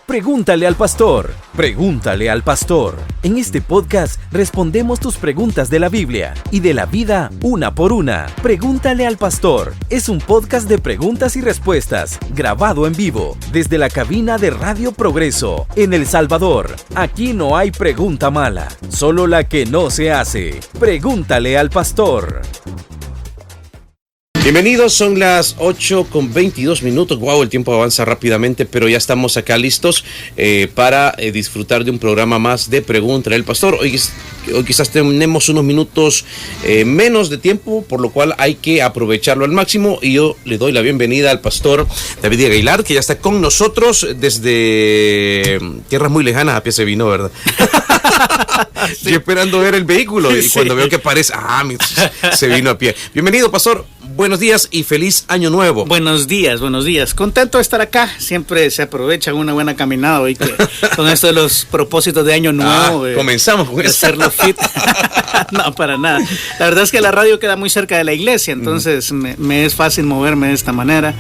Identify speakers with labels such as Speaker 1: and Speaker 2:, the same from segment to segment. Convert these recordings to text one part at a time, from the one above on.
Speaker 1: Pregúntale al pastor. Pregúntale al pastor. En este podcast respondemos tus preguntas de la Biblia y de la vida una por una. Pregúntale al pastor. Es un podcast de preguntas y respuestas, grabado en vivo, desde la cabina de Radio Progreso, en El Salvador. Aquí no hay pregunta mala, solo la que no se hace. Pregúntale al pastor.
Speaker 2: Bienvenidos, son las 8:22. Wow, el tiempo avanza rápidamente, pero ya estamos acá listos para disfrutar de un programa más de Pregúntale al Pastor. Hoy quizás tenemos unos minutos menos de tiempo, por lo cual hay que aprovecharlo al máximo. Y yo le doy la bienvenida al pastor David Aguilar, que ya está con nosotros desde tierras muy lejanas. A pie se vino, ¿verdad? Sí. Y esperando ver el vehículo. Y cuando veo que aparece, se vino a pie. Bienvenido, pastor. Buenos días y feliz año nuevo.
Speaker 3: Buenos días. Contento de estar acá. Siempre se aprovecha una buena caminada hoy con esto de los propósitos de año nuevo.
Speaker 2: Comenzamos con eso.
Speaker 3: Hacerlo fit. No, para nada. La verdad es que la radio queda muy cerca de la iglesia, entonces me es fácil moverme de esta manera.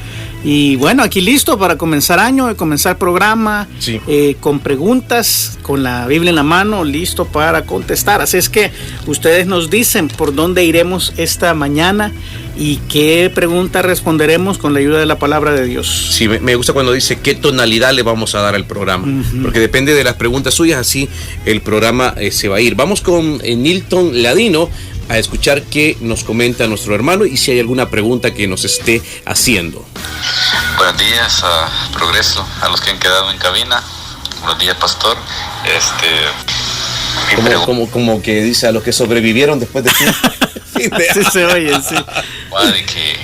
Speaker 3: Y bueno, aquí listo para comenzar año, comenzar programa, sí. Con preguntas, con la Biblia en la mano, listo para contestar. Así es que ustedes nos dicen por dónde iremos esta mañana y qué pregunta responderemos con la ayuda de la palabra de Dios.
Speaker 2: Sí, me gusta cuando dice qué tonalidad le vamos a dar al programa, porque depende de las preguntas suyas, así el programa se va a ir. Vamos con Nilton Ladino a escuchar qué nos comenta nuestro hermano y si hay alguna pregunta que nos esté haciendo.
Speaker 4: Buenos días a Progreso, a los que han quedado en cabina. Buenos días, pastor.
Speaker 2: Como que dice a los que sobrevivieron después de
Speaker 3: sí se oye, sí.
Speaker 4: De que,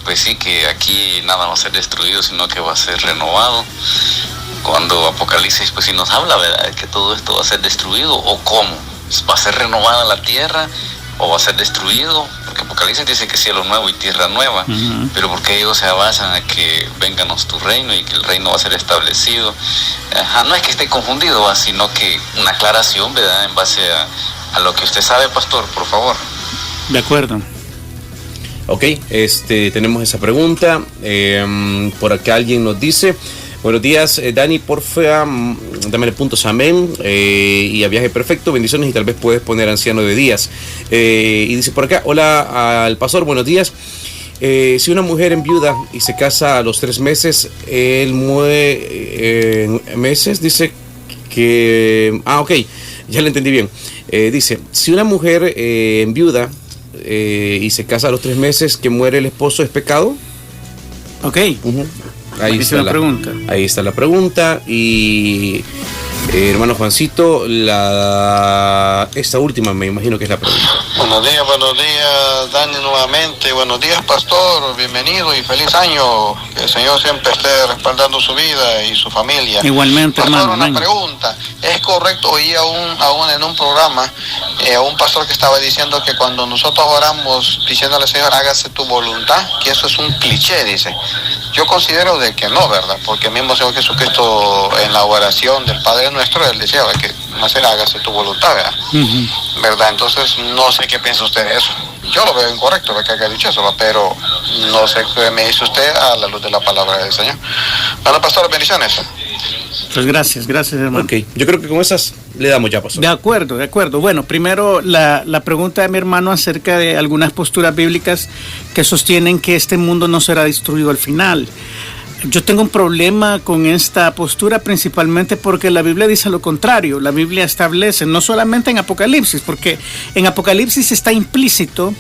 Speaker 4: pues sí, que aquí nada va a ser destruido, sino que va a ser renovado. Cuando Apocalipsis, pues sí nos habla, ¿verdad?, de que todo esto va a ser destruido, o cómo. ¿Va a ser renovada la tierra o va a ser destruido? Porque Apocalipsis dice que cielo nuevo y tierra nueva, pero porque ellos se basan en que vénganos tu reino y que el reino va a ser establecido. No es que esté confundido, sino que una aclaración, ¿verdad?, en base a lo que usted sabe, pastor, por favor.
Speaker 3: De acuerdo.
Speaker 2: Ok, tenemos esa pregunta. Por acá alguien nos dice: buenos días, Dani, porfa, dame puntos, amén, y a viaje perfecto, bendiciones, y tal vez puedes poner anciano de días. Y dice por acá: hola al pastor, buenos días. Si una mujer enviuda y se casa a los 3 meses, él muere meses, dice que... ok, ya lo entendí bien. Dice, si una mujer enviuda y se casa a los 3 meses, que muere el esposo, ¿es pecado?
Speaker 3: Ok.
Speaker 2: Ahí está la pregunta. Ahí está la pregunta. Y hermano Juancito, esta última me imagino que es la pregunta.
Speaker 5: Buenos días, Dani, nuevamente. Buenos días, pastor, bienvenido y feliz año. Que el Señor siempre esté respaldando su vida y su familia.
Speaker 3: Igualmente,
Speaker 5: pastor,
Speaker 3: hermano.
Speaker 5: Una pregunta. ¿Es correcto? Oí aún en un programa a un pastor que estaba diciendo que cuando nosotros oramos diciéndole al Señor, hágase tu voluntad, que eso es un cliché, dice. Yo considero de que no, ¿verdad? Porque el mismo Señor Jesucristo en la oración del Padre Nuestro, Él decía que no será hágase tu voluntad, ¿verdad? ¿Verdad? Entonces, no sé qué piensa usted de eso. Yo lo veo incorrecto, que haya dicho eso, pero no sé qué me dice usted a la luz de la palabra del Señor. Bueno, pastor, bendiciones.
Speaker 3: Pues gracias, hermano.
Speaker 2: Ok, yo creo que con esas le damos ya, pastor.
Speaker 3: De acuerdo. Bueno, primero la pregunta de mi hermano acerca de algunas posturas bíblicas que sostienen que este mundo no será destruido al final. Yo tengo un problema con esta postura principalmente porque la Biblia dice lo contrario. La Biblia establece, no solamente en Apocalipsis, porque en Apocalipsis está implícito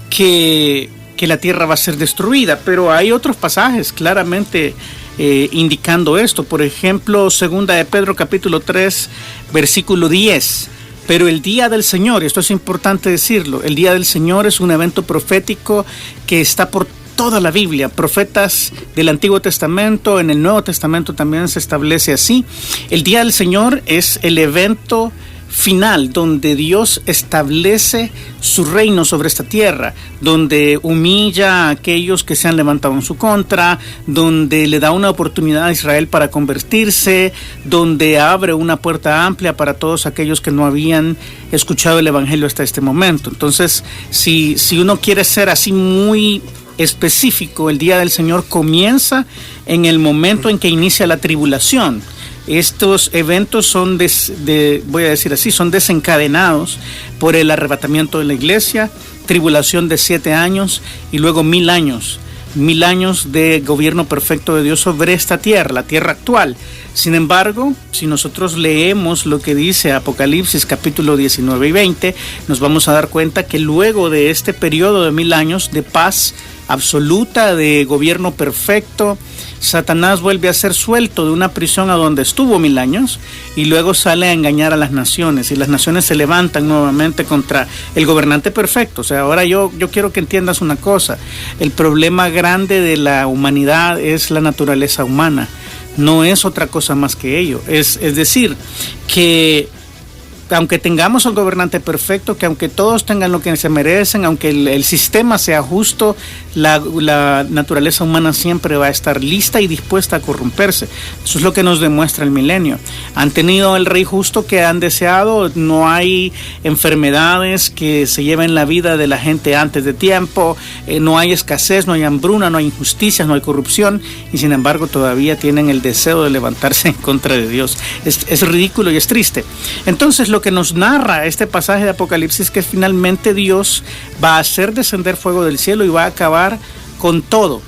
Speaker 3: que la tierra va a ser destruida, pero hay otros pasajes claramente indicando esto. Por ejemplo, 2 de Pedro capítulo 3, versículo 10. Pero el día del Señor, esto es importante decirlo, el día del Señor es un evento profético que está por toda la Biblia. Profetas del Antiguo Testamento, en el Nuevo Testamento también se establece así. El día del Señor es el evento final donde Dios establece su reino sobre esta tierra, donde humilla a aquellos que se han levantado en su contra, donde le da una oportunidad a Israel para convertirse, donde abre una puerta amplia para todos aquellos que no habían escuchado el evangelio hasta este momento. Entonces, si uno quiere ser así muy específico, el día del Señor comienza en el momento en que inicia la tribulación. estos eventos son voy a decir así, son desencadenados por el arrebatamiento de la iglesia, tribulación de 7 años y luego 1000 años. 1000 años de gobierno perfecto de Dios sobre esta tierra, la tierra actual. Sin embargo, si nosotros leemos lo que dice Apocalipsis capítulo 19 y 20, nos vamos a dar cuenta que luego de este periodo de 1000 años de paz absoluta, de gobierno perfecto, Satanás vuelve a ser suelto de una prisión a donde estuvo 1000 años y luego sale a engañar a las naciones, y las naciones se levantan nuevamente contra el gobernante perfecto. O sea, ahora yo quiero que entiendas una cosa: el problema grande de la humanidad es la naturaleza humana, no es otra cosa más que ello. Es decir, que aunque tengamos al gobernante perfecto, que aunque todos tengan lo que se merecen, aunque el sistema sea justo, la naturaleza humana siempre va a estar lista y dispuesta a corromperse. Eso es lo que nos demuestra el milenio. Han tenido el rey justo que han deseado, no hay enfermedades que se lleven la vida de la gente antes de tiempo, no hay escasez, no hay hambruna, no hay injusticias, no hay corrupción, y sin embargo todavía tienen el deseo de levantarse en contra de Dios. Es ridículo y es triste. Entonces, lo que nos narra este pasaje de Apocalipsis es que finalmente Dios va a hacer descender fuego del cielo y va a acabar con todo,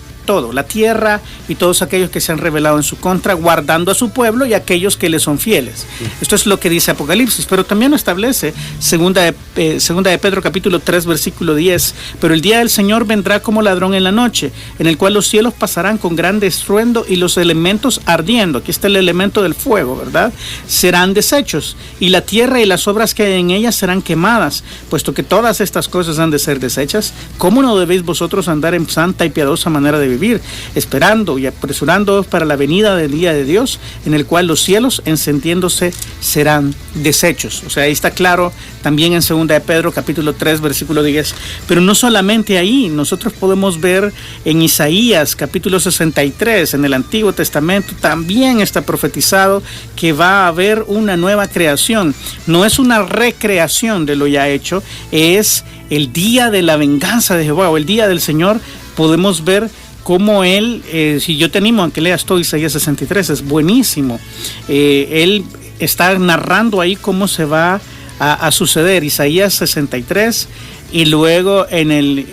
Speaker 3: la tierra y todos aquellos que se han rebelado en su contra, guardando a su pueblo y a aquellos que le son fieles. Esto es lo que dice Apocalipsis, pero también lo establece segunda de Pedro capítulo 3 versículo 10. Pero el día del Señor vendrá como ladrón en la noche, en el cual los cielos pasarán con gran estruendo y los elementos ardiendo. Aquí está el elemento del fuego, ¿verdad? Serán deshechos, y la tierra y las obras que hay en ella serán quemadas. Puesto que todas estas cosas han de ser deshechas, ¿cómo no debéis vosotros andar en santa y piadosa manera de vivir, esperando y apresurándoos para la venida del día de Dios, en el cual los cielos encendiéndose serán deshechos? O sea, ahí está claro también en 2 de Pedro capítulo 3 versículo 10. Pero no solamente ahí, nosotros podemos ver en Isaías capítulo 63, en el Antiguo Testamento, también está profetizado que va a haber una nueva creación. No es una recreación de lo ya hecho, es el día de la venganza de Jehová, o el día del Señor. Podemos ver cómo él, si yo te animo a que leas todo Isaías 63, es buenísimo. Él está narrando ahí cómo se va a suceder. Isaías 63 y luego en el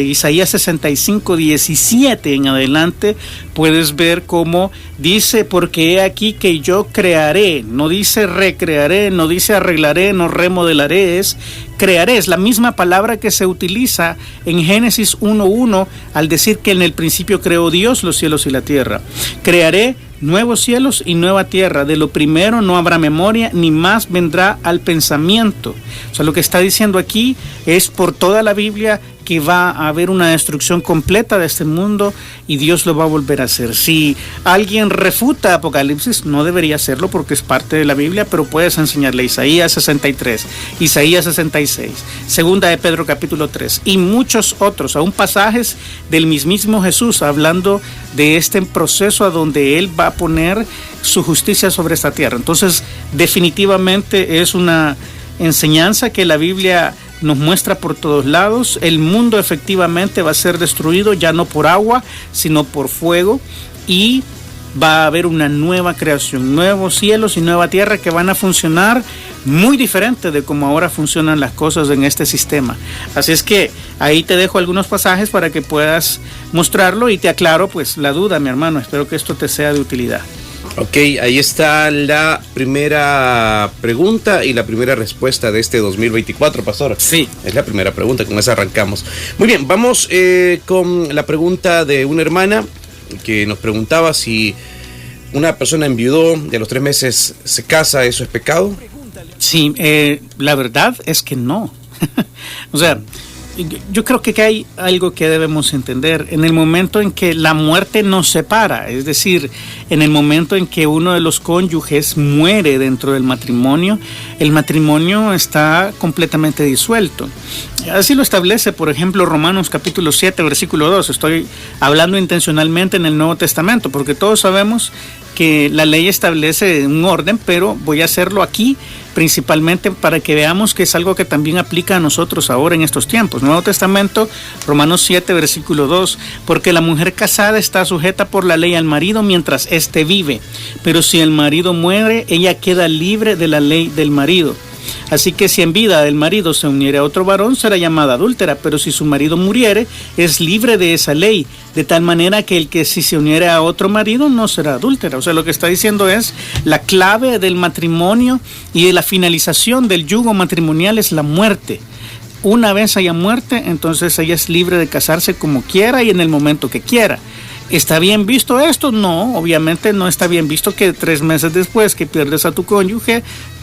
Speaker 3: Isaías 65, 17 en adelante puedes ver cómo dice: porque he aquí que yo crearé, no dice recrearé, no dice arreglaré, no remodelaré, es crearé. Es la misma palabra que se utiliza en Génesis 1:1 al decir que en el principio creó Dios los cielos y la tierra. Crearé nuevos cielos y nueva tierra, de lo primero no habrá memoria, ni más vendrá al pensamiento. O sea, lo que está diciendo aquí es por toda la Biblia que va a haber una destrucción completa de este mundo y Dios lo va a volver a hacer. Si alguien refuta Apocalipsis, no debería hacerlo porque es parte de la Biblia, pero puedes enseñarle Isaías 63, Isaías 66, 2 de Pedro capítulo 3 y muchos otros, aún pasajes del mismísimo Jesús hablando de este proceso a donde Él va a poner su justicia sobre esta tierra. Entonces, definitivamente es una enseñanza que la Biblia nos muestra por todos lados. El mundo efectivamente va a ser destruido ya no por agua, sino por fuego, y va a haber una nueva creación, nuevos cielos y nueva tierra que van a funcionar muy diferente de como ahora funcionan las cosas en este sistema. Así es que ahí te dejo algunos pasajes para que puedas mostrarlo y te aclaro pues la duda, mi hermano. Espero que esto te sea de utilidad.
Speaker 2: Ok, ahí está la primera pregunta y la primera respuesta de este 2024, pastor.
Speaker 3: Sí. Es
Speaker 2: la primera pregunta, con esa arrancamos. Muy bien, vamos con la pregunta de una hermana que nos preguntaba si una persona enviudó y a los 3 meses se casa, ¿eso es pecado?
Speaker 3: Sí, la verdad es que no. O sea, yo creo que hay algo que debemos entender. En el momento en que la muerte nos separa, es decir, en el momento en que uno de los cónyuges muere dentro del matrimonio, el matrimonio está completamente disuelto. Así lo establece, por ejemplo, Romanos capítulo 7, versículo 2. Estoy hablando intencionalmente en el Nuevo Testamento, porque todos sabemos que la ley establece un orden, pero voy a hacerlo aquí principalmente para que veamos que es algo que también aplica a nosotros ahora en estos tiempos. Nuevo Testamento, Romanos 7, versículo 2, porque la mujer casada está sujeta por la ley al marido mientras éste vive, pero si el marido muere, ella queda libre de la ley del marido. Así que si en vida del marido se uniere a otro varón, será llamada adúltera, pero si su marido muriere, es libre de esa ley, de tal manera que el que si se uniere a otro marido no será adúltera. O sea, lo que está diciendo es la clave del matrimonio y de la finalización del yugo matrimonial es la muerte. Una vez haya muerte, entonces ella es libre de casarse como quiera y en el momento que quiera. ¿Está bien visto esto? No, obviamente no está bien visto que 3 meses después que pierdes a tu cónyuge,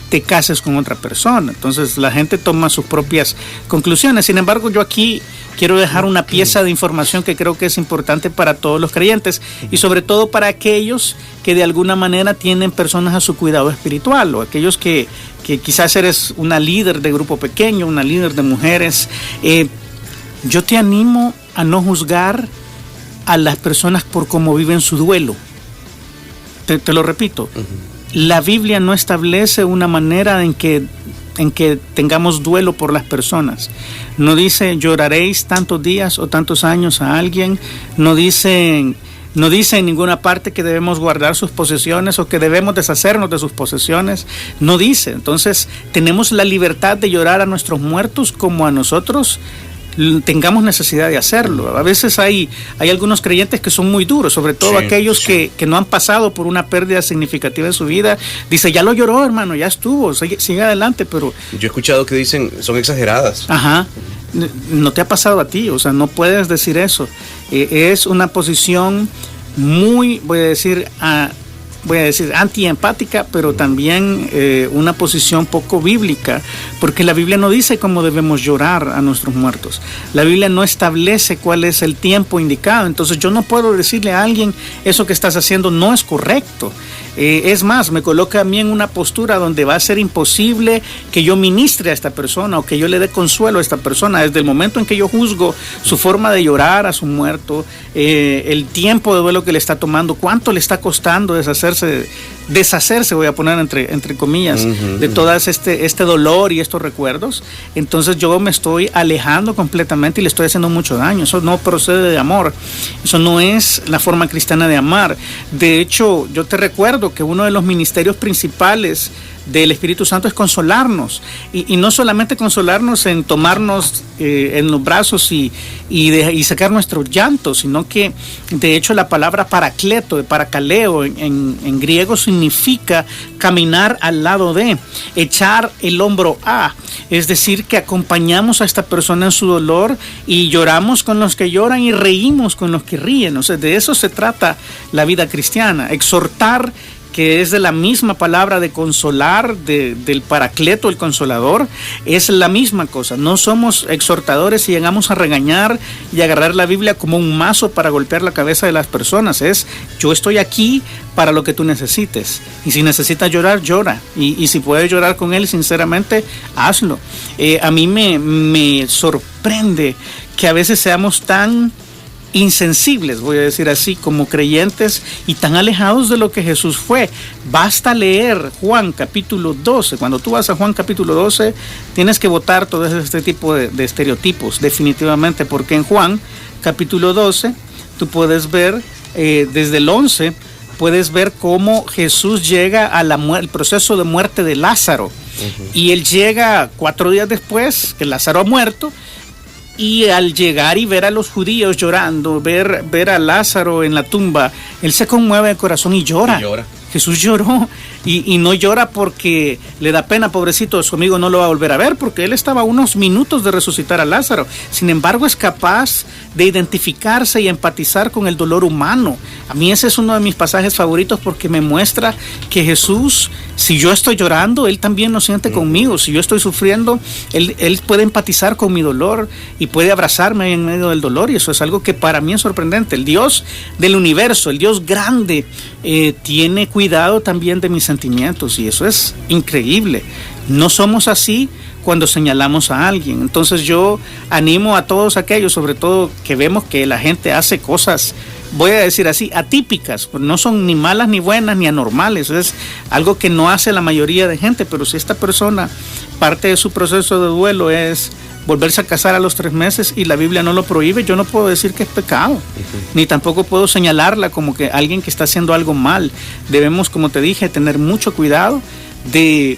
Speaker 3: te cases con otra persona. Entonces la gente toma sus propias conclusiones. Sin embargo, yo aquí quiero dejar una pieza de información que creo que es importante para todos los creyentes y sobre todo para aquellos que de alguna manera tienen personas a su cuidado espiritual o aquellos que quizás eres una líder de grupo pequeño, una líder de mujeres. Yo te animo a no juzgar a las personas por cómo viven su duelo. Te lo repito. La Biblia no establece una manera en que tengamos duelo por las personas. No dice lloraréis tantos días o tantos años a alguien. No dice en ninguna parte que debemos guardar sus posesiones o que debemos deshacernos de sus posesiones. No dice. Entonces tenemos la libertad de llorar a nuestros muertos como a nosotros tengamos necesidad de hacerlo. A veces hay algunos creyentes que son muy duros, sobre todo aquellos que no han pasado por una pérdida significativa en su vida. Dice, ya lo lloró, hermano, ya estuvo, sigue adelante, pero... Yo
Speaker 2: he escuchado que dicen, son exageradas.
Speaker 3: Ajá, no te ha pasado a ti, o sea, no puedes decir eso. Es una posición muy, voy a decir, antiempática, pero también una posición poco bíblica, porque la Biblia no dice cómo debemos llorar a nuestros muertos. La Biblia no establece cuál es el tiempo indicado. Entonces yo no puedo decirle a alguien, eso que estás haciendo no es correcto. Es más, me coloca a mí en una postura donde va a ser imposible que yo ministre a esta persona o que yo le dé consuelo a esta persona. Desde el momento en que yo juzgo su forma de llorar a su muerto, el tiempo de duelo que le está tomando, cuánto le está costando deshacerse, voy a poner entre comillas, de todo este dolor y estos recuerdos, entonces yo me estoy alejando completamente y le estoy haciendo mucho daño. Eso no procede de amor, eso no es la forma cristiana de amar. De hecho, yo te recuerdo que uno de los ministerios principales del Espíritu Santo es consolarnos, y no solamente consolarnos en tomarnos en los brazos y sacar nuestro llanto, sino que de hecho la palabra paracleto, parakaleo en griego significa caminar al lado de, echar el hombro a, es decir, que acompañamos a esta persona en su dolor y lloramos con los que lloran y reímos con los que ríen. O sea, de eso se trata la vida cristiana, exhortar, que es de la misma palabra de consolar, del paracleto, el consolador, es la misma cosa. No somos exhortadores y llegamos a regañar y agarrar la Biblia como un mazo para golpear la cabeza de las personas. Es, yo estoy aquí para lo que tú necesites. Y si necesitas llorar, llora. Y si puedes llorar con él, sinceramente, hazlo. A mí me sorprende que a veces seamos tan insensibles, voy a decir así, como creyentes y tan alejados de lo que Jesús fue. Basta leer Juan capítulo 12. Cuando tú vas a Juan capítulo 12, tienes que botar todo este tipo de estereotipos, definitivamente, porque en Juan capítulo 12, tú puedes ver, desde el 11, puedes ver cómo Jesús llega a el proceso de muerte de Lázaro. Y él llega 4 días después que Lázaro ha muerto. Y al llegar y ver a los judíos llorando, ver a Lázaro en la tumba, él se conmueve el corazón y llora. Jesús lloró y no llora porque le da pena, pobrecito, su amigo no lo va a volver a ver, porque él estaba a unos minutos de resucitar a Lázaro. Sin embargo, es capaz de identificarse y empatizar con el dolor humano. A mí ese es uno de mis pasajes favoritos porque me muestra que Jesús, si yo estoy llorando, Él también lo siente conmigo. Si yo estoy sufriendo, Él puede empatizar con mi dolor y puede abrazarme en medio del dolor, y eso es algo que para mí es sorprendente. El Dios del universo, el Dios grande, tiene cuidado también de mis sentimientos, y eso es increíble. No somos así cuando señalamos a alguien. Entonces yo animo a todos aquellos, sobre todo que vemos que la gente hace cosas, voy a decir así, atípicas, no son ni malas, ni buenas, ni anormales, es algo que no hace la mayoría de gente, pero si esta persona, parte de su proceso de duelo es volverse a casar a los 3 meses y la Biblia no lo prohíbe, yo no puedo decir que es pecado, ni tampoco puedo señalarla como que alguien que está haciendo algo mal. Debemos, como te dije, tener mucho cuidado de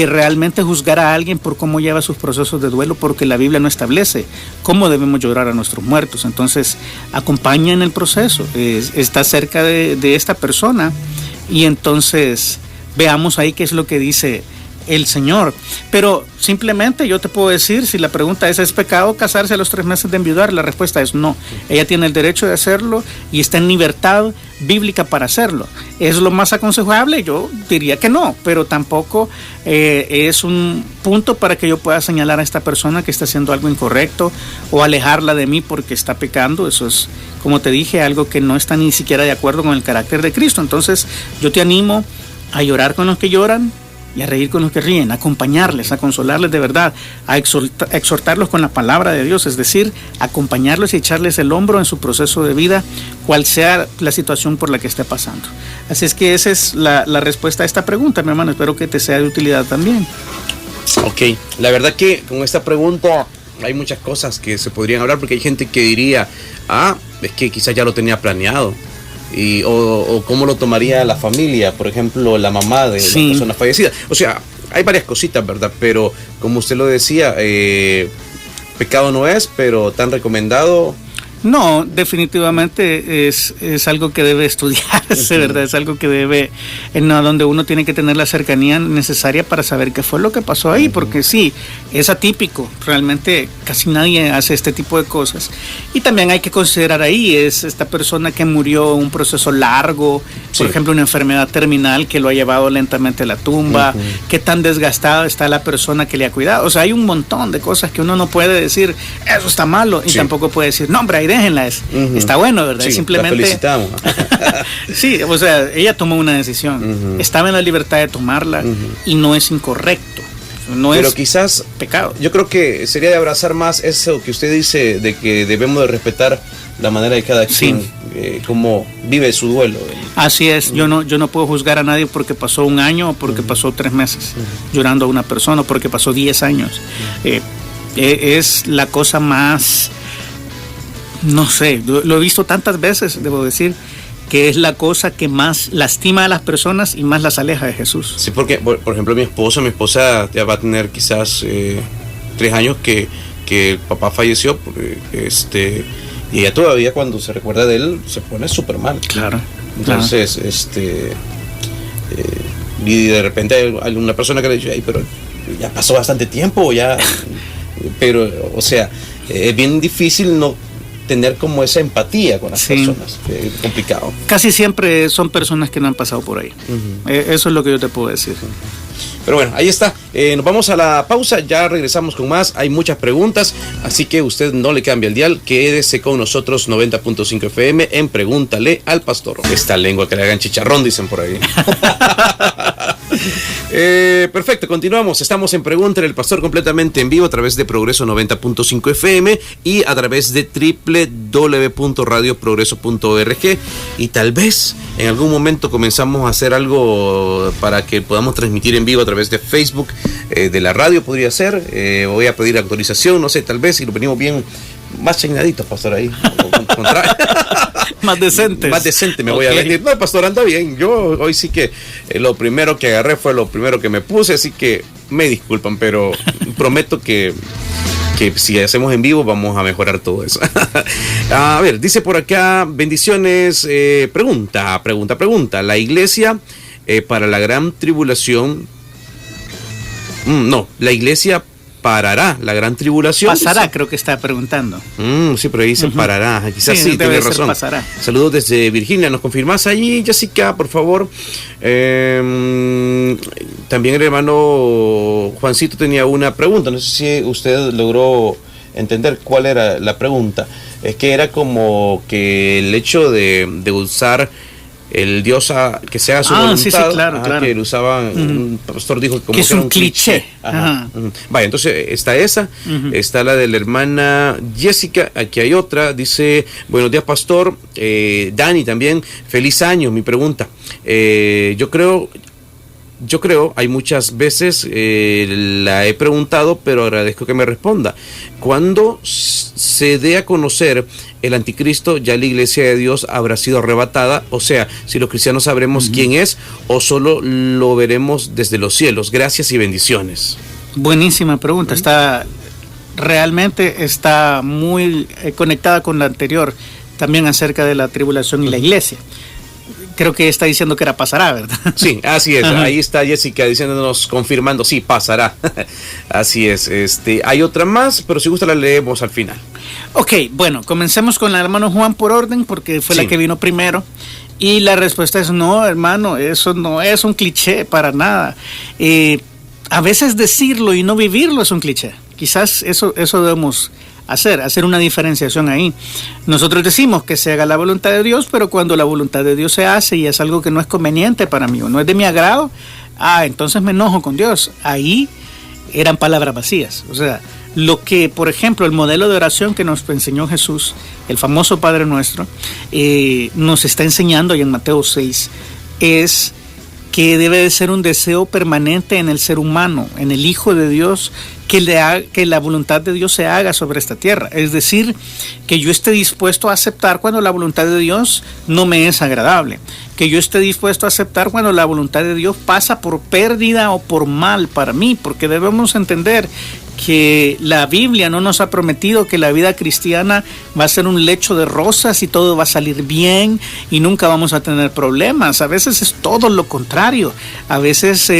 Speaker 3: realmente juzgar a alguien por cómo lleva sus procesos de duelo, porque la Biblia no establece cómo debemos llorar a nuestros muertos. Entonces, acompaña en el proceso, está cerca de esta persona y entonces veamos ahí qué es lo que dice el Señor. Pero simplemente yo te puedo decir, si la pregunta ¿es pecado casarse a los 3 meses de enviudar? La respuesta es no. Ella tiene el derecho de hacerlo y está en libertad bíblica para hacerlo. ¿Es lo más aconsejable? Yo diría que no, pero tampoco es un punto para que yo pueda señalar a esta persona que está haciendo algo incorrecto o alejarla de mí porque está pecando. Eso es, como te dije, algo que no está ni siquiera de acuerdo con el carácter de Cristo. Entonces yo te animo a llorar con los que lloran y a reír con los que ríen, a acompañarles, a consolarles de verdad, a exhortarlos con la palabra de Dios, es decir, acompañarlos y echarles el hombro en su proceso de vida, cual sea la situación por la que esté pasando. Así es que esa es la respuesta a esta pregunta, mi hermano, espero que te sea de utilidad también.
Speaker 2: Ok, la verdad que con esta pregunta hay muchas cosas que se podrían hablar, porque hay gente que diría, es que quizás ya lo tenía planeado. O cómo lo tomaría la familia, por ejemplo, la mamá de la persona fallecida. O sea, hay varias cositas, ¿verdad? Pero como usted lo decía, pecado no es, pero tan recomendado.
Speaker 3: No, definitivamente es algo que debe estudiarse, ¿verdad? Es algo que debe, donde uno tiene que tener la cercanía necesaria para saber qué fue lo que pasó ahí, porque sí, es atípico, realmente casi nadie hace este tipo de cosas. Y también hay que considerar ahí, es esta persona que murió un proceso largo, por ejemplo, una enfermedad terminal que lo ha llevado lentamente a la tumba, qué tan desgastada está la persona que le ha cuidado. O sea, hay un montón de cosas que uno no puede decir, eso está malo, y tampoco puede decir, no, hombre, ahí déjenla, está bueno, ¿verdad?
Speaker 2: Sí,
Speaker 3: simplemente
Speaker 2: la felicitamos.
Speaker 3: sí, o sea, ella tomó una decisión, estaba en la libertad de tomarla y no es incorrecto, no
Speaker 2: pero
Speaker 3: es
Speaker 2: quizás
Speaker 3: pecado.
Speaker 2: Yo creo que sería de abrazar más eso que usted dice, de que debemos de respetar la manera de cada quien, cómo vive su duelo.
Speaker 3: Así es, yo no puedo juzgar a nadie porque pasó 1 año o porque pasó 3 meses llorando a una persona o porque pasó 10 años. Es la cosa más, no sé, lo he visto tantas veces, debo decir, que es la cosa que más lastima a las personas y más las aleja de Jesús.
Speaker 2: Sí, porque, por ejemplo, mi esposa ya va a tener quizás 3 años que el papá falleció, y ella todavía cuando se recuerda de él se pone súper mal.
Speaker 3: Claro.
Speaker 2: Entonces, y de repente hay alguna persona que le dice, pero ya pasó bastante tiempo, pero, o sea, es bien difícil no tener como esa empatía con las personas, es complicado.
Speaker 3: Casi siempre son personas que no han pasado por ahí. Eso es lo que yo te puedo decir.
Speaker 2: Pero bueno, ahí está. Nos vamos a la pausa, ya regresamos con más. Hay muchas preguntas, así que usted no le cambie el dial. Quédese con nosotros, 90.5 FM en Pregúntale al Pastor. Esta lengua que le hagan chicharrón, dicen por ahí. Perfecto, continuamos. Estamos en Pregúntale al Pastor completamente en vivo a través de Progreso 90.5 FM y a través de www.radioprogreso.org. Y tal vez en algún momento comenzamos a hacer algo para que podamos transmitir en vivo a través de Facebook de la radio, podría ser. Voy a pedir autorización, no sé, tal vez si lo venimos bien más chainaditos, pastor, ahí.
Speaker 3: Más decentes.
Speaker 2: Más decente me voy a venir. No, pastor, anda bien. Yo hoy sí que lo primero que agarré fue lo primero que me puse, así que me disculpan, pero prometo que si hacemos en vivo vamos a mejorar todo eso. A ver, dice por acá, bendiciones, pregunta. La iglesia para la gran tribulación, la iglesia parará la gran tribulación.
Speaker 3: Pasará, dice. Creo que está preguntando.
Speaker 2: Sí, pero ahí dice parará. Quizás sí, tiene razón.
Speaker 3: Pasará.
Speaker 2: Saludos desde Virginia. ¿Nos confirmas allí, Jessica, por favor? También el hermano Juancito tenía una pregunta. No sé si usted logró entender cuál era la pregunta. Es que era como que el hecho de usar el Dios que se haga su voluntad,
Speaker 3: sí, claro.
Speaker 2: que lo usaban, un pastor dijo como
Speaker 3: que es un cliché.
Speaker 2: Vaya, entonces está esa, está la de la hermana Jessica, aquí hay otra, dice, buenos días pastor, Dani también, feliz año, mi pregunta, yo creo, hay muchas veces la he preguntado, pero agradezco que me responda. ¿Cuándo se dé a conocer el anticristo, ya la iglesia de Dios habrá sido arrebatada? O sea, si los cristianos sabremos quién es o solo lo veremos desde los cielos. Gracias y bendiciones.
Speaker 3: Buenísima pregunta. Realmente está muy conectada con la anterior, también acerca de la tribulación y la iglesia. Creo que está diciendo que pasará, ¿verdad?
Speaker 2: Sí, así es. Ahí está Jessica diciéndonos, confirmando, sí, pasará. Así es. Hay otra más, pero si gusta la leemos al final.
Speaker 3: Ok, bueno, comencemos con el hermano Juan por orden, porque fue la que vino primero. Y la respuesta es no, hermano, eso no es un cliché para nada. A veces decirlo y no vivirlo es un cliché. Quizás eso debemos hacer una diferenciación ahí. Nosotros decimos que se haga la voluntad de Dios, pero cuando la voluntad de Dios se hace y es algo que no es conveniente para mí o no es de mi agrado, entonces me enojo con Dios. Ahí eran palabras vacías. O sea, lo que, por ejemplo, el modelo de oración que nos enseñó Jesús, el famoso Padre Nuestro, nos está enseñando ahí en Mateo 6, es que debe de ser un deseo permanente en el ser humano, en el Hijo de Dios, que la voluntad de Dios se haga sobre esta tierra. Es decir, que yo esté dispuesto a aceptar cuando la voluntad de Dios no me es agradable. Que yo esté dispuesto a aceptar cuando la voluntad de Dios pasa por pérdida o por mal para mí. Porque debemos entender que la Biblia no nos ha prometido que la vida cristiana va a ser un lecho de rosas y todo va a salir bien y nunca vamos a tener problemas. A veces es todo lo contrario. A veces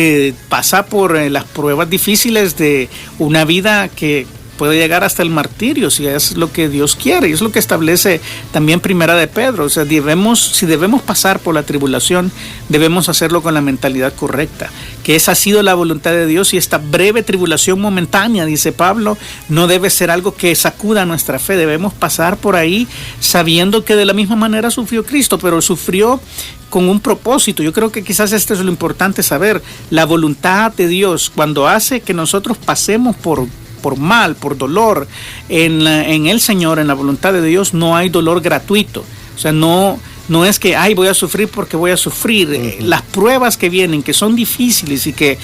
Speaker 3: pasa por las pruebas difíciles de una vida que puede llegar hasta el martirio, si es lo que Dios quiere, y es lo que establece también Primera de Pedro. O sea, si debemos pasar por la tribulación, debemos hacerlo con la mentalidad correcta, que esa ha sido la voluntad de Dios, y esta breve tribulación momentánea, dice Pablo, no debe ser algo que sacuda nuestra fe. Debemos pasar por ahí sabiendo que de la misma manera sufrió Cristo, pero sufrió con un propósito. Yo creo que quizás esto es lo importante saber. La voluntad de Dios, cuando hace que nosotros pasemos por mal, por dolor, en el Señor, en la voluntad de Dios, no hay dolor gratuito. O sea, no es que, voy a sufrir porque voy a sufrir. Las pruebas que vienen, que son difíciles y que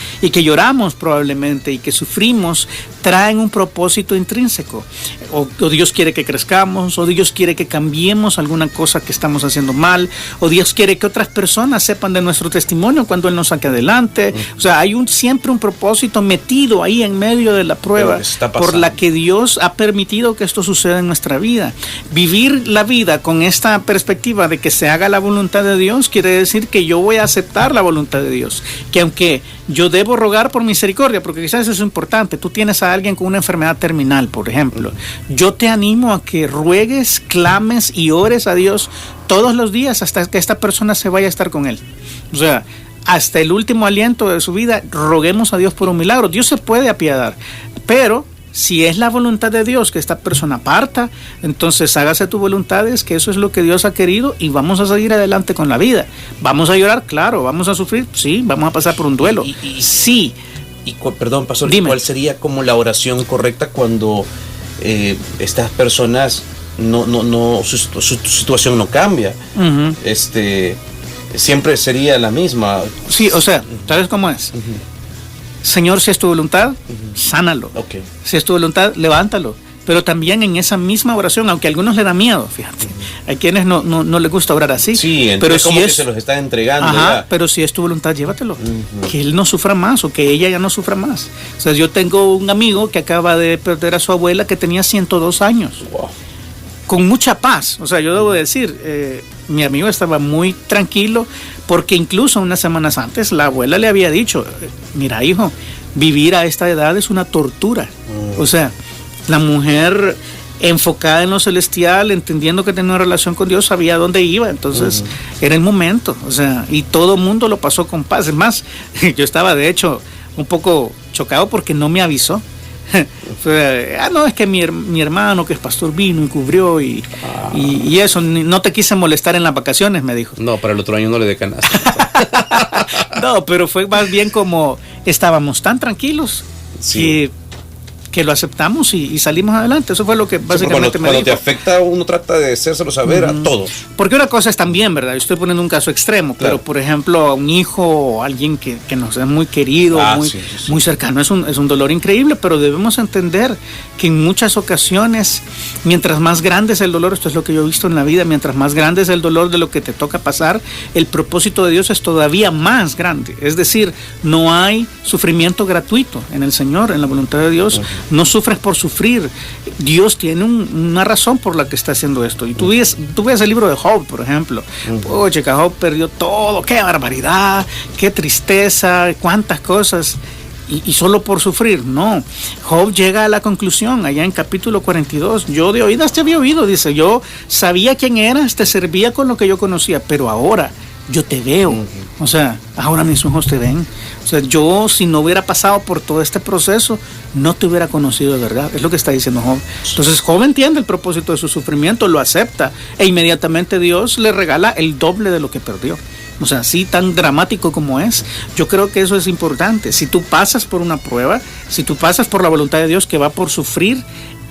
Speaker 3: lloramos probablemente y que sufrimos, traen un propósito intrínseco. O Dios quiere que crezcamos, o Dios quiere que cambiemos alguna cosa que estamos haciendo mal, o Dios quiere que otras personas sepan de nuestro testimonio cuando Él nos saque adelante. O sea, hay siempre un propósito metido ahí en medio de la prueba por la que Dios ha permitido que esto suceda en nuestra vida. Vivir la vida con esta perspectiva de que se haga la voluntad de Dios quiere decir que yo voy a aceptar la voluntad de Dios, que aunque yo debo rogar por misericordia, porque quizás eso es importante, tú tienes a alguien con una enfermedad terminal, por ejemplo, yo te animo a que ruegues, clames y ores a Dios todos los días hasta que esta persona se vaya a estar con Él. O sea, hasta el último aliento de su vida, roguemos a Dios por un milagro. Dios se puede apiadar, pero si es la voluntad de Dios que esta persona parta, entonces hágase tu voluntad, es que eso es lo que Dios ha querido y vamos a seguir adelante con la vida. Vamos a llorar, claro, vamos a sufrir, sí, vamos a pasar por un duelo, sí.
Speaker 2: Perdón, pastor,
Speaker 3: Dime.
Speaker 2: ¿Cuál sería como la oración correcta cuando estas personas su situación no cambia? Siempre sería la misma.
Speaker 3: Sí, o sea, ¿sabes cómo es? Señor, si es tu voluntad, sánalo.
Speaker 2: Okay.
Speaker 3: Si es tu voluntad, levántalo. Pero también en esa misma oración, aunque a algunos le da miedo, fíjate, hay quienes no les gusta orar así.
Speaker 2: Sí, pero como que se los está entregando.
Speaker 3: Pero si es tu voluntad, llévatelo. Que él no sufra más o que ella ya no sufra más. O sea, yo tengo un amigo que acaba de perder a su abuela que tenía 102 años. Wow. Con mucha paz. O sea, yo debo decir, mi amigo estaba muy tranquilo porque incluso unas semanas antes la abuela le había dicho, mira hijo, vivir a esta edad es una tortura. O sea, la mujer enfocada en lo celestial, entendiendo que tenía una relación con Dios, sabía dónde iba, entonces era el momento, o sea, y todo el mundo lo pasó con paz. Es más, yo estaba de hecho un poco chocado porque no me avisó. No, es que mi hermano que es pastor vino y cubrió y eso, no te quise molestar en las vacaciones, me dijo.
Speaker 2: No, para el otro año no le dé canasta.
Speaker 3: No, pero fue más bien como estábamos tan tranquilos que lo aceptamos y salimos adelante. Eso fue lo que básicamente me dijo.
Speaker 2: Cuando te afecta, uno trata de hacérselo saber a todos.
Speaker 3: Porque una cosa es también, ¿verdad? Yo estoy poniendo un caso extremo, claro. Pero por ejemplo, a un hijo o alguien que nos es muy querido, muy cercano, es un dolor increíble, pero debemos entender que en muchas ocasiones, mientras más grande es el dolor, esto es lo que yo he visto en la vida, mientras más grande es el dolor de lo que te toca pasar, el propósito de Dios es todavía más grande. Es decir, no hay sufrimiento gratuito en el Señor, en la voluntad de Dios. No sufres por sufrir. Dios tiene una razón por la que está haciendo esto. Y tú ves el libro de Job, por ejemplo. Oye, que Job perdió todo. ¡Qué barbaridad! ¡Qué tristeza! ¡Cuántas cosas! Y solo por sufrir. No. Job llega a la conclusión allá en capítulo 42. Yo de oídas te había oído. Dice, yo sabía quién eras, te servía con lo que yo conocía, pero ahora yo te veo. O sea, ahora mis ojos te ven. O sea, yo si no hubiera pasado por todo este proceso, no te hubiera conocido de verdad. Es lo que está diciendo Job. Entonces Job entiende el propósito de su sufrimiento, lo acepta e inmediatamente Dios le regala el doble de lo que perdió. O sea, así tan dramático como es. Yo creo que eso es importante. Si tú pasas por una prueba, si tú pasas por la voluntad de Dios que va por sufrir,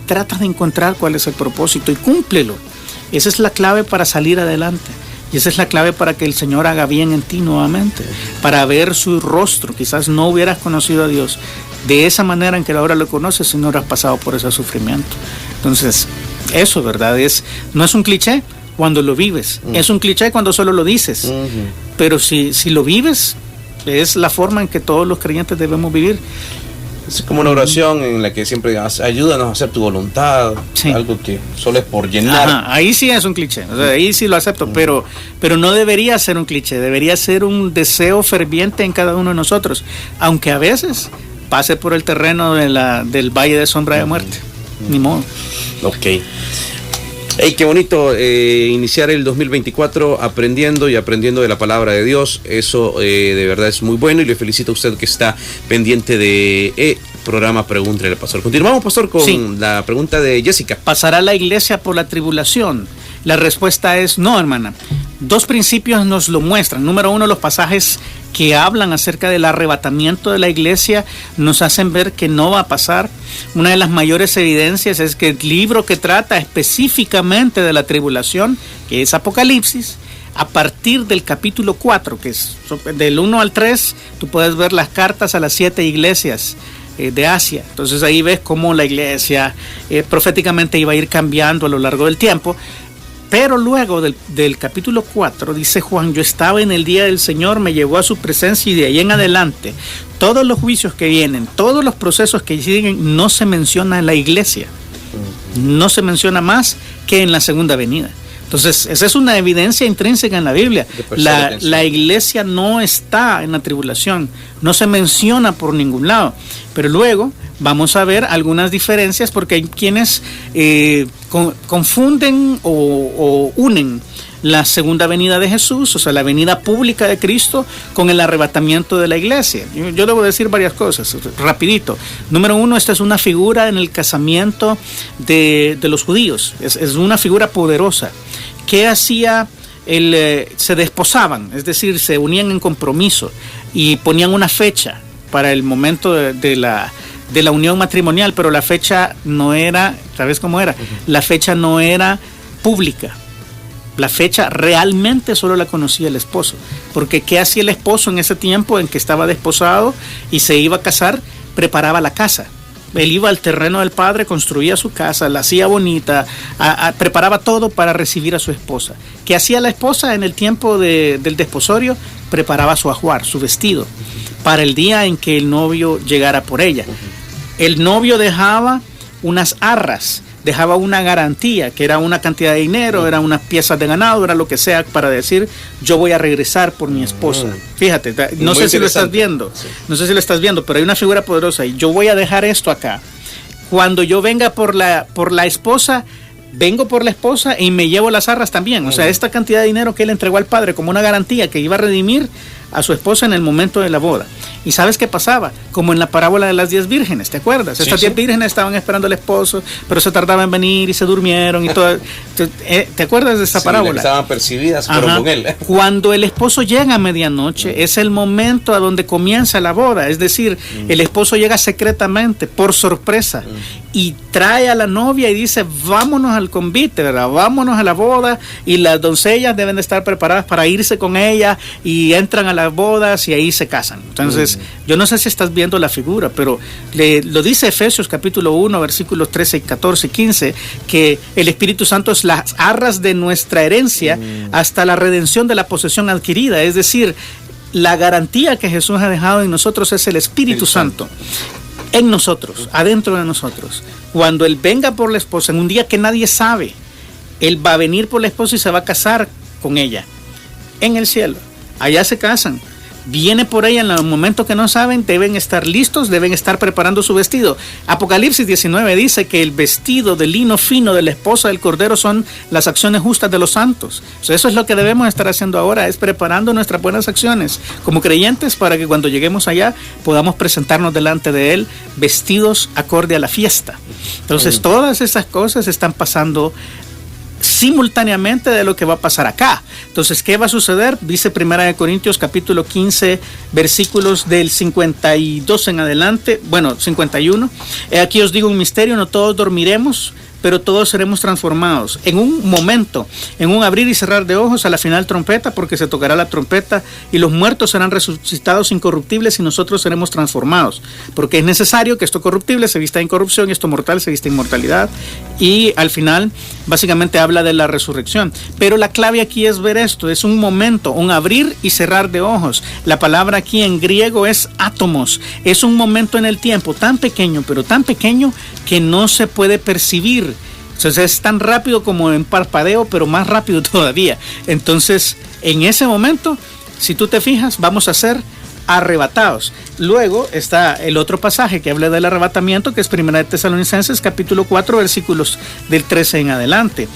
Speaker 3: trata de encontrar cuál es el propósito y cúmplelo. Esa es la clave para salir adelante. Y esa es la clave para que el Señor haga bien en ti nuevamente, para ver su rostro. Quizás no hubieras conocido a Dios de esa manera en que ahora lo conoces si no hubieras pasado por ese sufrimiento. Entonces, eso, ¿verdad? No es un cliché cuando lo vives, es un cliché cuando solo lo dices. Pero si lo vives, es la forma en que todos los creyentes debemos vivir.
Speaker 2: Es como una oración en la que siempre ayúdanos a hacer tu voluntad, algo que solo es por llenar.
Speaker 3: Ajá, ahí sí es un cliché, o sea, ahí sí lo acepto, pero no debería ser un cliché, debería ser un deseo ferviente en cada uno de nosotros, aunque a veces pase por el terreno del valle de sombra de muerte, ni modo.
Speaker 2: Ok. Hey, qué bonito iniciar el 2024 aprendiendo de la palabra de Dios. Eso de verdad es muy bueno y le felicito a usted que está pendiente de programa Pregúntale al Pastor. Continuamos, Pastor, con la pregunta de Jessica.
Speaker 3: ¿Pasará la iglesia por la tribulación? La respuesta es no, hermana. Dos principios nos lo muestran. Número uno, los pasajes que hablan acerca del arrebatamiento de la iglesia nos hacen ver que no va a pasar. Una de las mayores evidencias es que el libro que trata específicamente de la tribulación, que es Apocalipsis, a partir del capítulo 4, que es del 1 al 3, tú puedes ver las cartas a las 7 iglesias de Asia. Entonces ahí ves cómo la iglesia proféticamente iba a ir cambiando a lo largo del tiempo. Pero luego del capítulo 4, dice Juan, yo estaba en el día del Señor, me llevó a su presencia y de ahí en adelante, todos los juicios que vienen, todos los procesos que siguen, no se menciona en la iglesia. No se menciona más que en la segunda venida. Entonces, esa es una evidencia intrínseca en la Biblia. La iglesia no está en la tribulación, no se menciona por ningún lado. Pero luego vamos a ver algunas diferencias porque hay quienes confunden o unen la segunda venida de Jesús, o sea, la venida pública de Cristo, con el arrebatamiento de la iglesia. Yo debo decir varias cosas, rapidito. Número uno, esta es una figura en el casamiento de los judíos. Es una figura poderosa. ¿Qué hacía? Se desposaban, es decir, se unían en compromiso y ponían una fecha para el momento de la unión matrimonial, pero la fecha no era, ¿sabes cómo era? La fecha no era pública. La fecha realmente solo la conocía el esposo, porque ¿qué hacía el esposo en ese tiempo en que estaba desposado y se iba a casar? Preparaba la casa. Él iba al terreno del padre, construía su casa, la hacía bonita, preparaba todo para recibir a su esposa. ¿Qué hacía la esposa en el tiempo del desposorio? Preparaba su ajuar, su vestido, para el día en que el novio llegara por ella. El novio dejaba unas arras, dejaba una garantía, que era una cantidad de dinero, eran unas piezas de ganado, era lo que sea, para decir, yo voy a regresar por mi esposa. Fíjate, no sé si lo estás viendo, pero hay una figura poderosa, y yo voy a dejar esto acá. Cuando yo venga por la esposa, vengo por la esposa y me llevo las arras también. O sea, esta cantidad de dinero que él entregó al padre como una garantía que iba a redimir a su esposa en el momento de la boda. ¿Y sabes qué pasaba? Como en la parábola de las 10 vírgenes, ¿te acuerdas? Estas 10 vírgenes estaban esperando al esposo, pero se tardaba en venir y se durmieron y todo. ¿Te acuerdas de esta parábola?
Speaker 2: Estaban percibidas, pero con él.
Speaker 3: Cuando el esposo llega a medianoche, es el momento a donde comienza la boda. Es decir, el esposo llega secretamente, por sorpresa, y trae a la novia y dice, vámonos al convite, ¿verdad? Vámonos a la boda, y las doncellas deben de estar preparadas para irse con ella, y entran a las bodas y ahí se casan. Entonces, yo no sé si estás viendo la figura, pero lo dice Efesios capítulo 1, versículos 13, 14 y 15, que el Espíritu Santo es las arras de nuestra herencia hasta la redención de la posesión adquirida. Es decir, la garantía que Jesús ha dejado en nosotros es el Espíritu Santo. En nosotros, adentro de nosotros. Cuando Él venga por la esposa, en un día que nadie sabe, Él va a venir por la esposa y se va a casar con ella en el cielo. Allá se casan. Viene por ella en el momento que no saben, deben estar listos, deben estar preparando su vestido. Apocalipsis 19 dice que el vestido de lino fino de la esposa del Cordero son las acciones justas de los santos. O sea, eso es lo que debemos estar haciendo ahora, es preparando nuestras buenas acciones como creyentes para que cuando lleguemos allá podamos presentarnos delante de Él vestidos acorde a la fiesta. Entonces, todas esas cosas están pasando simultáneamente de lo que va a pasar acá. Entonces, ¿qué va a suceder? Dice 1 Corintios capítulo 15, versículos del 52 en adelante, 51. Aquí os digo un misterio, no todos dormiremos, pero todos seremos transformados. En un momento, en un abrir y cerrar de ojos, a la final trompeta, porque se tocará la trompeta y los muertos serán resucitados incorruptibles y nosotros seremos transformados. Porque es necesario que esto corruptible se vista en incorrupción y esto mortal se vista en inmortalidad. Y al final, básicamente habla de la resurrección. Pero la clave aquí es ver esto, es un momento, un abrir y cerrar de ojos. La palabra aquí en griego es átomos. Es un momento en el tiempo tan pequeño, pero tan pequeño que no se puede percibir. Entonces es tan rápido como en parpadeo, pero más rápido todavía. Entonces, en ese momento, si tú te fijas, vamos a ser arrebatados. Luego está el otro pasaje que habla del arrebatamiento, que es 1 Tesalonicenses capítulo 4, versículos del 13 en adelante.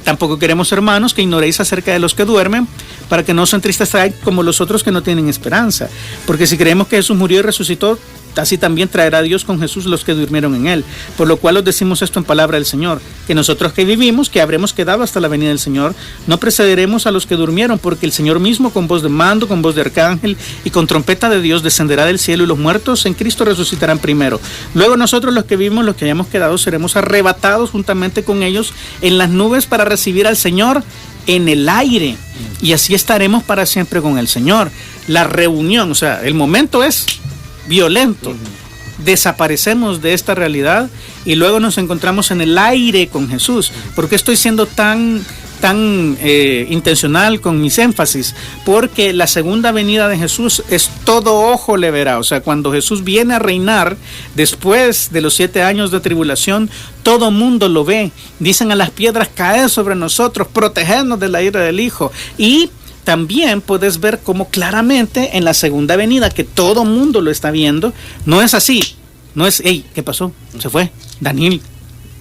Speaker 3: Tampoco queremos, hermanos, que ignoréis acerca de los que duermen, para que no os entristezcáis como los otros que no tienen esperanza. Porque si creemos que Jesús murió y resucitó, así también traerá Dios con Jesús los que durmieron en Él. Por lo cual os decimos esto en palabra del Señor, que nosotros que vivimos, que habremos quedado hasta la venida del Señor, no precederemos a los que durmieron, porque el Señor mismo con voz de mando, con voz de arcángel y con trompeta de Dios descenderá del cielo, y los muertos en Cristo resucitarán primero. Luego nosotros los que vivimos, los que hayamos quedado, seremos arrebatados juntamente con ellos en las nubes para recibir al Señor en el aire, y así estaremos para siempre con el Señor. La reunión, o sea, el momento es violento. Desaparecemos de esta realidad y luego nos encontramos en el aire con Jesús. ¿Por qué estoy siendo tan intencional con mis énfasis? Porque la segunda venida de Jesús es todo ojo le verá. O sea, cuando Jesús viene a reinar después de los 7 años de tribulación, todo mundo lo ve. Dicen a las piedras, caed sobre nosotros, protegernos de la ira del Hijo. Y también puedes ver cómo claramente en la segunda venida, que todo mundo lo está viendo, no es así. No es, hey, ¿qué pasó? Se fue Daniel.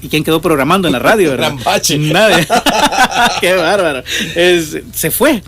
Speaker 3: ¿Y quién quedó programando en la radio, verdad? Nadie. Qué bárbaro. Se fue.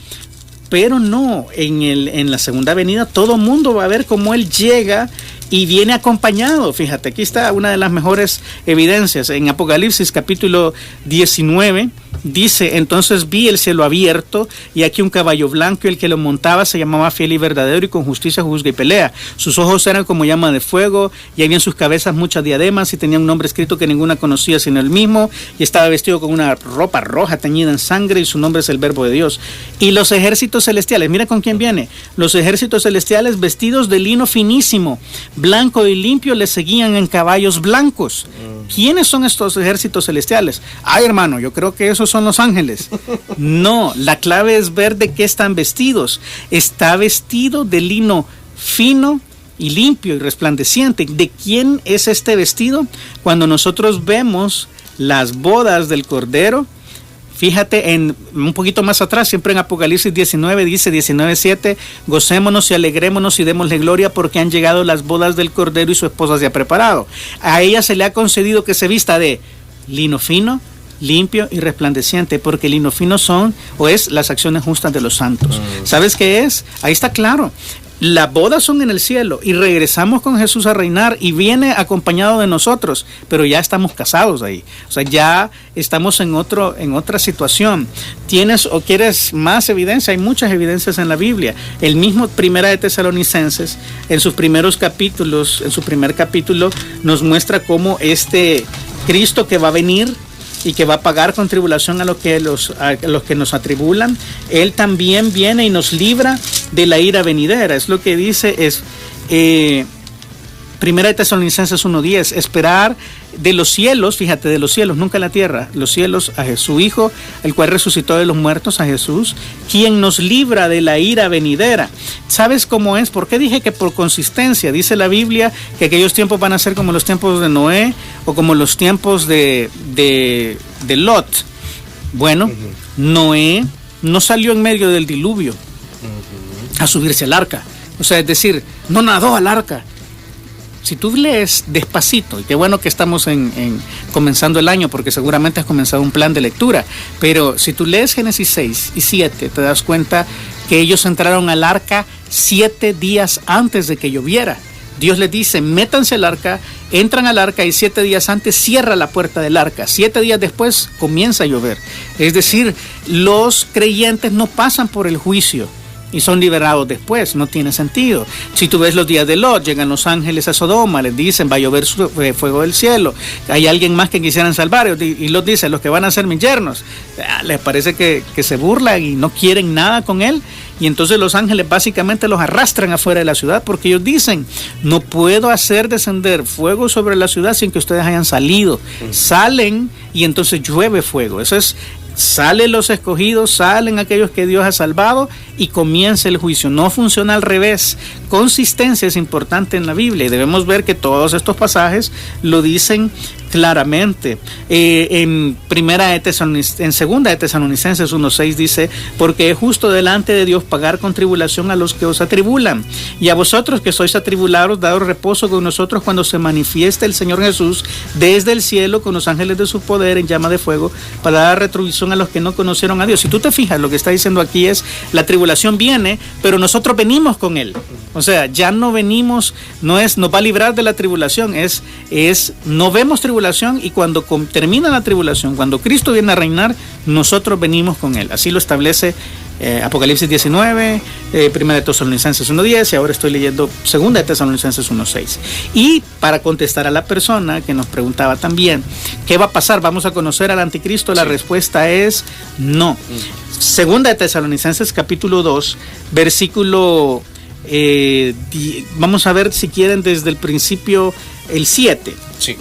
Speaker 3: Pero no, en la segunda venida todo mundo va a ver cómo Él llega y viene acompañado. Fíjate, aquí está una de las mejores evidencias. En Apocalipsis capítulo 19 dice: entonces vi el cielo abierto y aquí un caballo blanco, y el que lo montaba se llamaba Fiel y Verdadero, y con justicia juzga y pelea. Sus ojos eran como llama de fuego, y había en sus cabezas muchas diademas, y tenía un nombre escrito que ninguna conocía sino él mismo, y estaba vestido con una ropa roja teñida en sangre, y su nombre es el Verbo de Dios. Y los ejércitos celestiales, mira con quién viene, los ejércitos celestiales vestidos de lino finísimo, blanco y limpio, le seguían en caballos blancos. ¿Quiénes son estos ejércitos celestiales? Ay, hermano, yo creo que esos son los ángeles. No, la clave es ver de qué están vestidos. Está vestido de lino fino y limpio y resplandeciente. ¿De quién es este vestido? Cuando nosotros vemos las bodas del Cordero, fíjate en un poquito más atrás, siempre en Apocalipsis 19, dice 19:7, gocémonos y alegrémonos y démosle gloria porque han llegado las bodas del Cordero y su esposa se ha preparado. A ella se le ha concedido que se vista de lino fino, limpio y resplandeciente, porque lino fino son o es las acciones justas de los santos. ¿Sabes qué es? Ahí está claro. Las bodas son en el cielo y regresamos con Jesús a reinar y viene acompañado de nosotros, pero ya estamos casados ahí. O sea, ya estamos en otra situación. ¿Tienes o quieres más evidencia? Hay muchas evidencias en la Biblia. El mismo Primera de Tesalonicenses, en sus primeros capítulos, en su primer capítulo, nos muestra cómo este Cristo que va a venir y que va a pagar con tribulación a los que nos atribulan, Él también viene y nos libra de la ira venidera. Es lo que dice, Primera de Tesalonicenses 1:10, esperar de los cielos, fíjate, de los cielos, nunca la tierra, los cielos a su Hijo, el cual resucitó de los muertos, a Jesús, quien nos libra de la ira venidera. ¿Sabes cómo es? ¿Por qué dije que por consistencia? Dice la Biblia que aquellos tiempos van a ser como los tiempos de Noé o como los tiempos de Lot. Bueno, Noé no salió en medio del diluvio a subirse al arca. O sea, es decir, no nadó al arca. Si tú lees despacito, y qué bueno que estamos comenzando el año, porque seguramente has comenzado un plan de lectura, pero si tú lees Génesis 6 y 7, te das cuenta que ellos entraron al arca 7 días antes de que lloviera. Dios les dice, métanse al arca, entran al arca y 7 días antes cierra la puerta del arca. 7 días después comienza a llover. Es decir, los creyentes no pasan por el juicio y son liberados después, no tiene sentido. Si tú ves los días de Lot, llegan los ángeles a Sodoma, les dicen, va a llover fuego del cielo, hay alguien más que quisieran salvar, y Lot dice, los que van a ser mis yernos, les parece que se burlan y no quieren nada con él, y entonces los ángeles básicamente los arrastran afuera de la ciudad, porque ellos dicen, no puedo hacer descender fuego sobre la ciudad sin que ustedes hayan salido. Salen y entonces llueve fuego. Eso es, salen los escogidos, salen aquellos que Dios ha salvado y comienza el juicio. No funciona al revés. Consistencia es importante en la Biblia y debemos ver que todos estos pasajes lo dicen claramente. En Segunda de Tesalonicenses 1:6 dice, porque es justo delante de Dios pagar con tribulación a los que os atribulan, y a vosotros que sois atribulados, daos reposo con nosotros cuando se manifieste el Señor Jesús desde el cielo con los ángeles de su poder en llama de fuego, para dar retribución a los que no conocieron a Dios. Si tú te fijas, lo que está diciendo aquí es, la tribulación viene, pero nosotros venimos con Él. O sea, ya no venimos, no es nos va a librar de la tribulación, es no vemos tribulación, y cuando termina la tribulación, cuando Cristo viene a reinar, nosotros venimos con Él. Así lo establece Apocalipsis 19, Primera de Tesalonicenses 1:10, y ahora estoy leyendo Segunda de Tesalonicenses 1:6. Y para contestar a la persona que nos preguntaba también, ¿qué va a pasar? ¿Vamos a conocer al anticristo? La respuesta es no. Segunda de Tesalonicenses capítulo 2, versículo, vamos a ver si quieren desde el principio, el 7.
Speaker 2: Sí.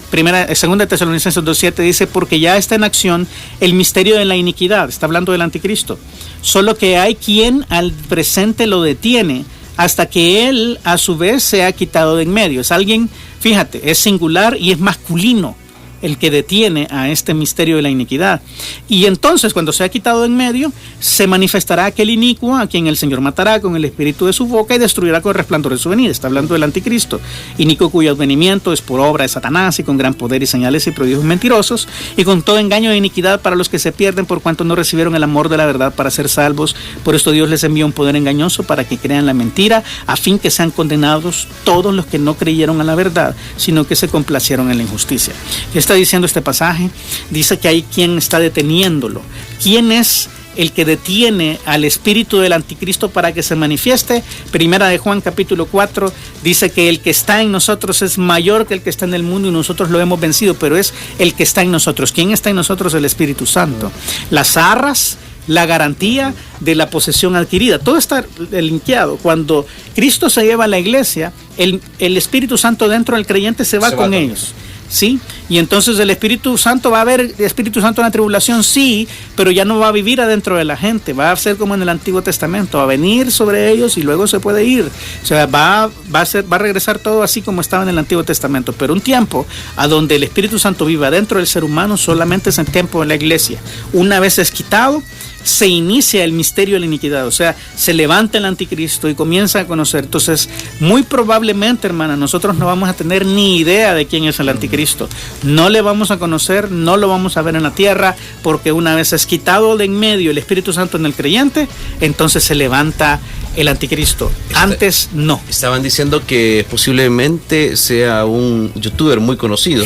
Speaker 3: Segunda de Tesalonicenses 2:7 dice, porque ya está en acción el misterio de la iniquidad. Está hablando del anticristo. Solo que hay quien al presente lo detiene hasta que él a su vez se ha quitado de en medio. Es alguien, fíjate, es singular y es masculino el que detiene a este misterio de la iniquidad. Y entonces, cuando se ha quitado de en medio, se manifestará aquel inicuo a quien el Señor matará con el espíritu de su boca y destruirá con el resplandor de su venida. Está hablando del anticristo, inicuo cuyo advenimiento es por obra de Satanás y con gran poder y señales y prodigios mentirosos y con todo engaño de iniquidad para los que se pierden por cuanto no recibieron el amor de la verdad para ser salvos. Por esto Dios les envió un poder engañoso para que crean la mentira, a fin que sean condenados todos los que no creyeron a la verdad, sino que se complacieron en la injusticia. Está diciendo este pasaje, dice que hay quien está deteniéndolo. ¿Quién es el que detiene al espíritu del anticristo para que se manifieste? Primera de Juan capítulo 4 dice que el que está en nosotros es mayor que el que está en el mundo y nosotros lo hemos vencido, pero es el que está en nosotros. ¿Quién está en nosotros? El Espíritu Santo. Las arras, la garantía de la posesión adquirida, todo está linkeado. Cuando Cristo se lleva a la iglesia, el Espíritu Santo dentro del creyente se va con ellos. ¿Sí? Y entonces el Espíritu Santo, va a haber Espíritu Santo en la tribulación, sí, pero ya no va a vivir adentro de la gente, va a ser como en el Antiguo Testamento, va a venir sobre ellos y luego se puede ir. O sea, va a regresar todo así como estaba en el Antiguo Testamento, pero un tiempo a donde el Espíritu Santo viva dentro del ser humano solamente es el tiempo de la iglesia. Una vez es quitado, se inicia el misterio de la iniquidad, o sea, se levanta el anticristo y comienza a conocer. Entonces, muy probablemente, hermana, nosotros no vamos a tener ni idea de quién es el anticristo. No le vamos a conocer, no lo vamos a ver en la tierra, porque una vez es quitado de en medio el Espíritu Santo en el creyente, entonces se levanta el anticristo. Antes no.
Speaker 2: Estaban diciendo que posiblemente sea un youtuber muy conocido.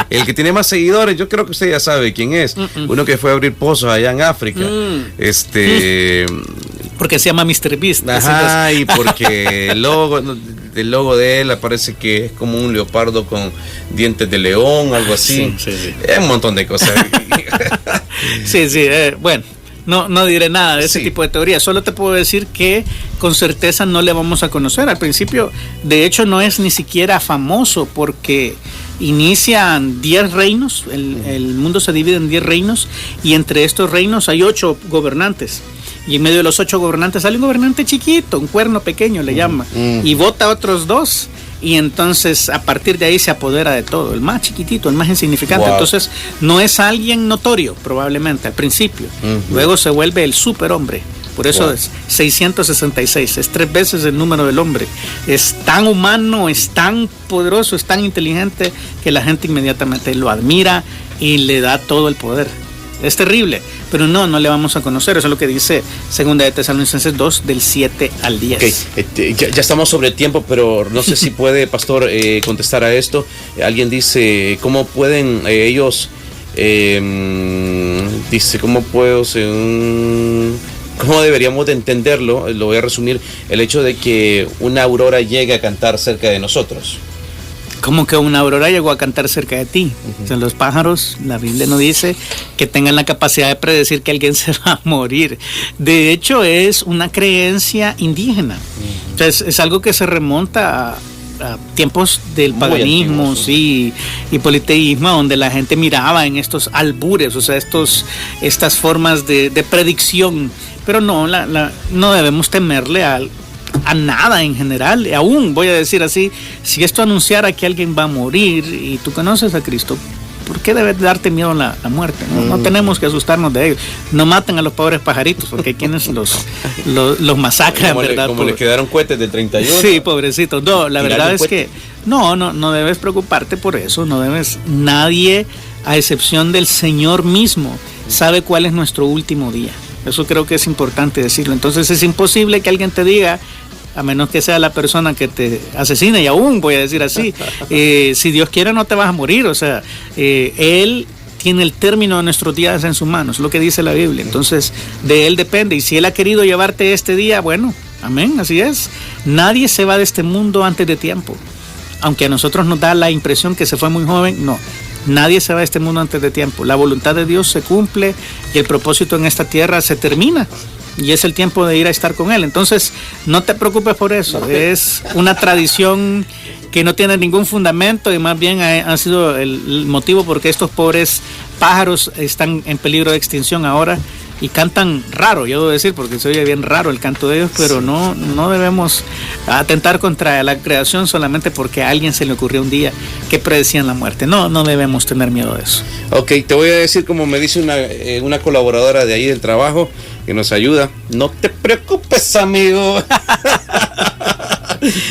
Speaker 2: El que tiene más seguidores, yo creo que usted ya sabe quién es. Uno que fue a abrir pozos allá en África.
Speaker 3: Porque se llama MrBeast.
Speaker 2: Ajá, y porque el logo de él aparece que es como un leopardo con dientes de león, algo así.
Speaker 3: Sí.
Speaker 2: Es un montón de cosas.
Speaker 3: Sí, bueno. No diré nada de ese tipo de teoría. Solo te puedo decir que con certeza no le vamos a conocer. Al principio, de hecho, no es ni siquiera famoso porque inician 10 reinos. El mundo se divide en 10 reinos y entre estos reinos hay 8 gobernantes. Y en medio de los 8 gobernantes sale un gobernante chiquito, un cuerno pequeño le llama, y vota a otros 2. Y entonces a partir de ahí se apodera de todo, el más chiquitito, el más insignificante. Wow. Entonces no es alguien notorio probablemente al principio, luego se vuelve el superhombre. Por eso es 666, es 3 veces el número del hombre. Es tan humano, es tan poderoso, es tan inteligente que la gente inmediatamente lo admira y le da todo el poder. Es terrible, pero no le vamos a conocer. Eso es lo que dice 2 de Tesalonicenses 2, del 7 al 10.
Speaker 2: Okay. Ya estamos sobre el tiempo, pero no sé si puede, pastor, contestar a esto. Alguien dice, ¿cómo pueden ellos, ¿cómo deberíamos de entenderlo? Lo voy a resumir, el hecho de que una aurora llegue a cantar cerca de nosotros.
Speaker 3: Como que una aurora llegó a cantar cerca de ti. O sea, los pájaros, la Biblia no dice que tengan la capacidad de predecir que alguien se va a morir. De hecho, es una creencia indígena. Entonces, es algo que se remonta a tiempos del paganismo, sí, y politeísmo, donde la gente miraba en estos albures, o sea, estas formas de predicción. Pero no debemos temerle a nada en general. Aún voy a decir así, si esto anunciara que alguien va a morir y tú conoces a Cristo, ¿por qué debe darte miedo la muerte? No tenemos que asustarnos de ellos. No maten a los pobres pajaritos, porque hay quienes los masacran, ¿verdad?
Speaker 2: Como les quedaron cohetes del 31.
Speaker 3: Sí, pobrecitos. No, la verdad es que no debes preocuparte por eso. Nadie, a excepción del Señor mismo, sabe cuál es nuestro último día. Eso creo que es importante decirlo. Entonces es imposible que alguien te diga, a menos que sea la persona que te asesine, y aún voy a decir así, si Dios quiere no te vas a morir. O sea, Él tiene el término de nuestros días en sus manos, es lo que dice la Biblia. Entonces de Él depende, y si Él ha querido llevarte este día, bueno, amén, así es. Nadie se va de este mundo antes de tiempo. Aunque a nosotros nos da la impresión que se fue muy joven, no. Nadie se va de este mundo antes de tiempo. La voluntad de Dios se cumple y el propósito en esta tierra se termina. Y es el tiempo de ir a estar con Él. Entonces, no te preocupes por eso. Es una tradición que no tiene ningún fundamento y más bien ha sido el motivo porque estos pobres pájaros están en peligro de extinción ahora. Y cantan raro, yo debo decir, porque se oye bien raro el canto de ellos, pero no debemos atentar contra la creación solamente porque a alguien se le ocurrió un día que predecían la muerte. No debemos tener miedo de eso.
Speaker 2: Ok, te voy a decir como me dice una colaboradora de ahí del trabajo que nos ayuda. No te preocupes, amigo.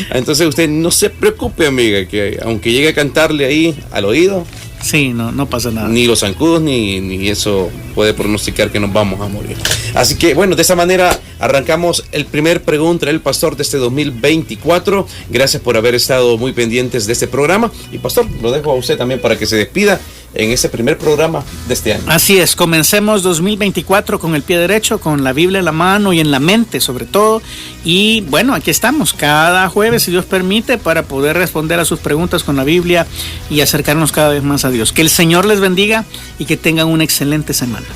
Speaker 2: Entonces usted no se preocupe, amiga, que aunque llegue a cantarle ahí al oído,
Speaker 3: sí, no pasa nada.
Speaker 2: Ni los zancudos ni eso puede pronosticar que nos vamos a morir. Así que bueno, de esa manera arrancamos el primer Pregunta del Pastor de este 2024. Gracias por haber estado muy pendientes de este programa. Y pastor, lo dejo a usted también para que se despida en este primer programa de este año.
Speaker 3: Así es, comencemos 2024 con el pie derecho, con la Biblia en la mano y en la mente sobre todo. Y bueno, aquí estamos cada jueves, si Dios permite, para poder responder a sus preguntas con la Biblia y acercarnos cada vez más a Dios. Que el Señor les bendiga y que tengan una excelente semana.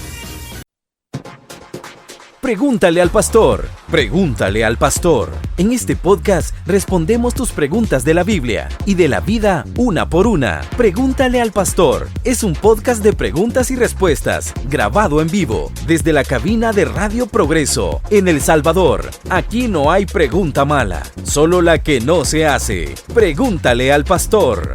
Speaker 1: Pregúntale al pastor. Pregúntale al pastor. En este podcast respondemos tus preguntas de la Biblia y de la vida una por una. Pregúntale al pastor. Es un podcast de preguntas y respuestas grabado en vivo desde la cabina de Radio Progreso en El Salvador. Aquí no hay pregunta mala, solo la que no se hace. Pregúntale al pastor.